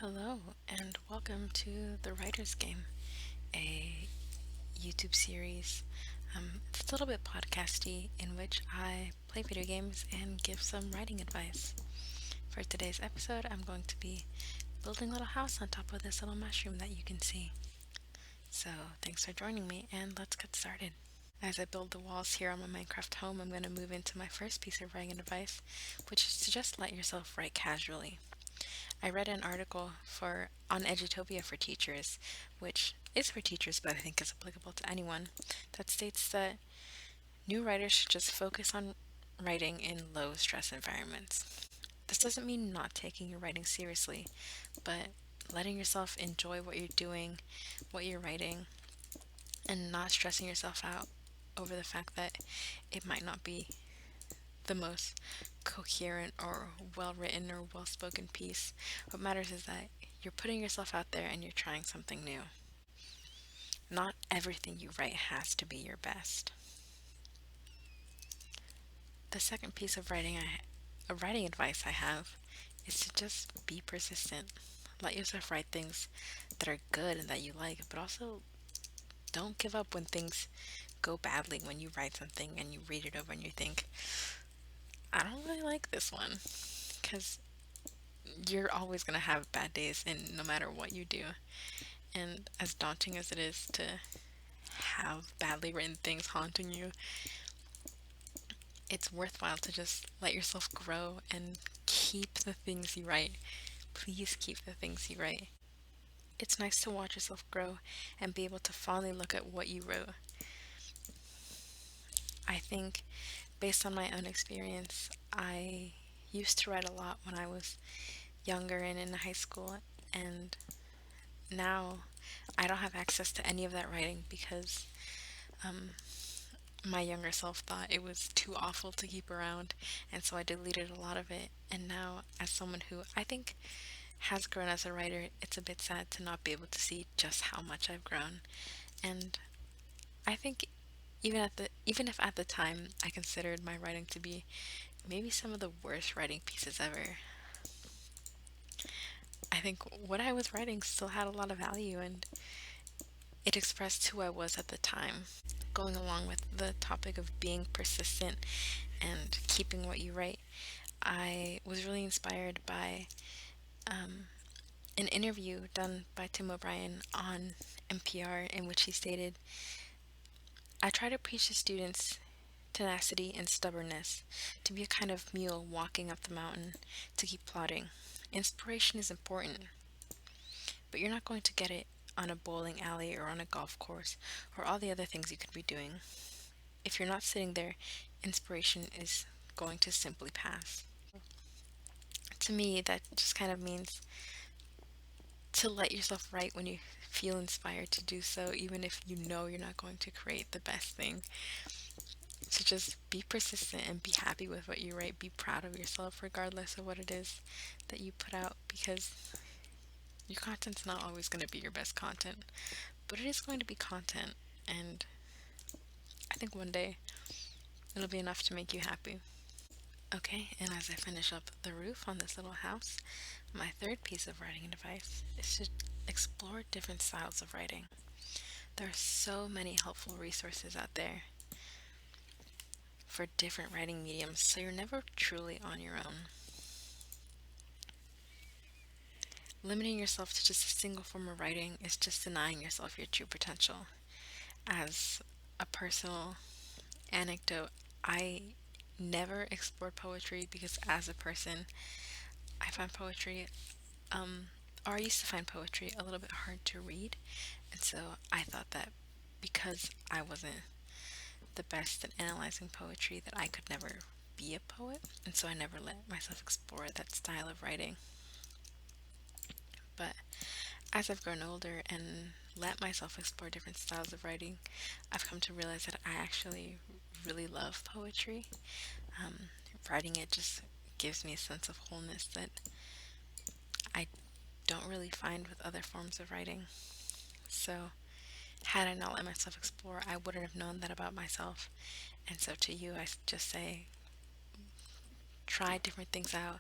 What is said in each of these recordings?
Hello, and welcome to The Writer's Game, a YouTube series. It's a little bit podcasty in which I play video games and give some writing advice. For today's episode, I'm going to be building a little house on top of this little mushroom that you can see. So, thanks for joining me, and let's get started. As I build the walls here on my Minecraft home, I'm going to move into my first piece of writing advice, which is to just let yourself write casually. I read an article on Edutopia for teachers, which is for teachers but I think is applicable to anyone, that states that new writers should just focus on writing in low stress environments. This doesn't mean not taking your writing seriously, but letting yourself enjoy what you're doing, what you're writing, and not stressing yourself out over the fact that it might not be the most coherent or well written or well spoken piece. What matters is that you're putting yourself out there and you're trying something new. Not everything you write has to be your best. The second piece of writing advice I have is to just be persistent. Let yourself write things that are good and that you like, but also don't give up when things go badly, when you write something and you read it over and you think, I don't really like this one. Because you're always going to have bad days and no matter what you do. And as daunting as it is to have badly written things haunting you, it's worthwhile to just let yourself grow and keep the things you write. Please keep the things you write. It's nice to watch yourself grow and be able to finally look at what you wrote. I think, based on my own experience, I used to write a lot when I was younger and in high school, and now I don't have access to any of that writing because my younger self thought it was too awful to keep around, and so I deleted a lot of it. And now, as someone who I think has grown as a writer, it's a bit sad to not be able to see just how much I've grown. And I think even if at the time I considered my writing to be maybe some of the worst writing pieces ever, I think what I was writing still had a lot of value and it expressed who I was at the time. Going along with the topic of being persistent and keeping what you write, I was really inspired by an interview done by Tim O'Brien on NPR in which he stated, I try to preach to students tenacity and stubbornness, to be a kind of mule walking up the mountain, to keep plodding. Inspiration is important, but you're not going to get it on a bowling alley or on a golf course or all the other things you could be doing. If you're not sitting there, inspiration is going to simply pass. To me, that just kind of means to let yourself write when you feel inspired to do so, even if you know you're not going to create the best thing. To just be persistent and be happy with what you write. Be proud of yourself, regardless of what it is that you put out, because your content's not always going to be your best content, but it is going to be content, and I think one day it'll be enough to make you happy. Okay, and as I finish up the roof on this little house, my third piece of writing advice is to explore different styles of writing. There are so many helpful resources out there for different writing mediums, so you're never truly on your own. Limiting yourself to just a single form of writing is just denying yourself your true potential. As a personal anecdote, I never explored poetry because as a person, I find poetry, or I used to find poetry a little bit hard to read. And so I thought that because I wasn't the best at analyzing poetry, that I could never be a poet. And so I never let myself explore that style of writing. But as I've grown older and let myself explore different styles of writing, I've come to realize that I actually really love poetry. Um, Writing it just gives me a sense of wholeness that I don't really find with other forms of writing. So, had I not let myself explore, I wouldn't have known that about myself. And so, to you, I just say try different things out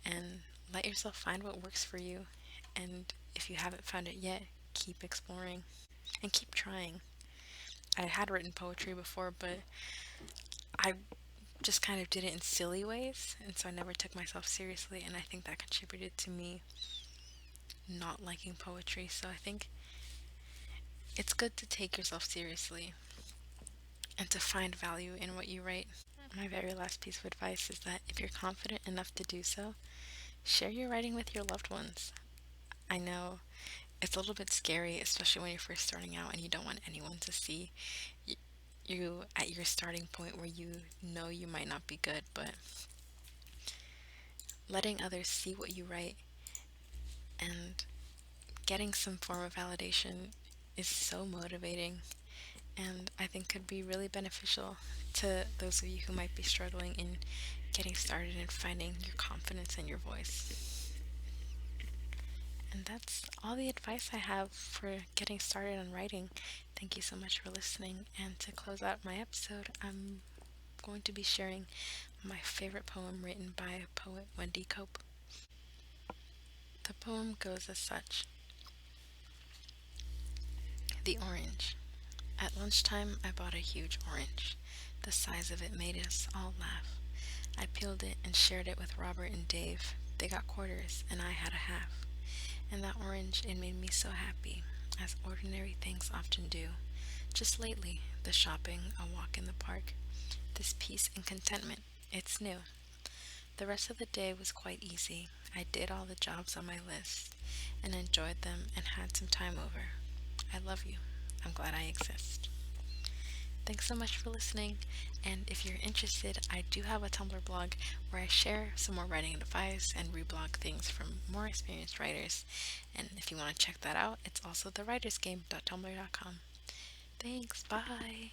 and let yourself find what works for you And if you haven't found it yet, keep exploring and keep trying. I had written poetry before, but I just kind of did it in silly ways, and so I never took myself seriously, and I think that contributed to me not liking poetry. So I think it's good to take yourself seriously and to find value in what you write. My very last piece of advice is that if you're confident enough to do so, share your writing with your loved ones. I know it's a little bit scary, especially when you're first starting out and you don't want anyone to see y- you at your starting point where you know you might not be good, but letting others see what you write and getting some form of validation is so motivating, and I think could be really beneficial to those of you who might be struggling in getting started and finding your confidence in your voice. And that's all the advice I have for getting started on writing. Thank you so much for listening. And to close out my episode, I'm going to be sharing my favorite poem written by poet Wendy Cope. The poem goes as such. The orange. At lunchtime, I bought a huge orange. The size of it made us all laugh. I peeled it and shared it with Robert and Dave. They got quarters, and I had a half. And that orange, it made me so happy, as ordinary things often do. Just lately, the shopping, a walk in the park, this peace and contentment, it's new. The rest of the day was quite easy. I did all the jobs on my list and enjoyed them and had some time over. I love you. I'm glad I exist. Thanks so much for listening. And if you're interested, I do have a Tumblr blog where I share some more writing advice and reblog things from more experienced writers. And if you want to check that out, it's also thewritersgame.tumblr.com. Thanks. Bye.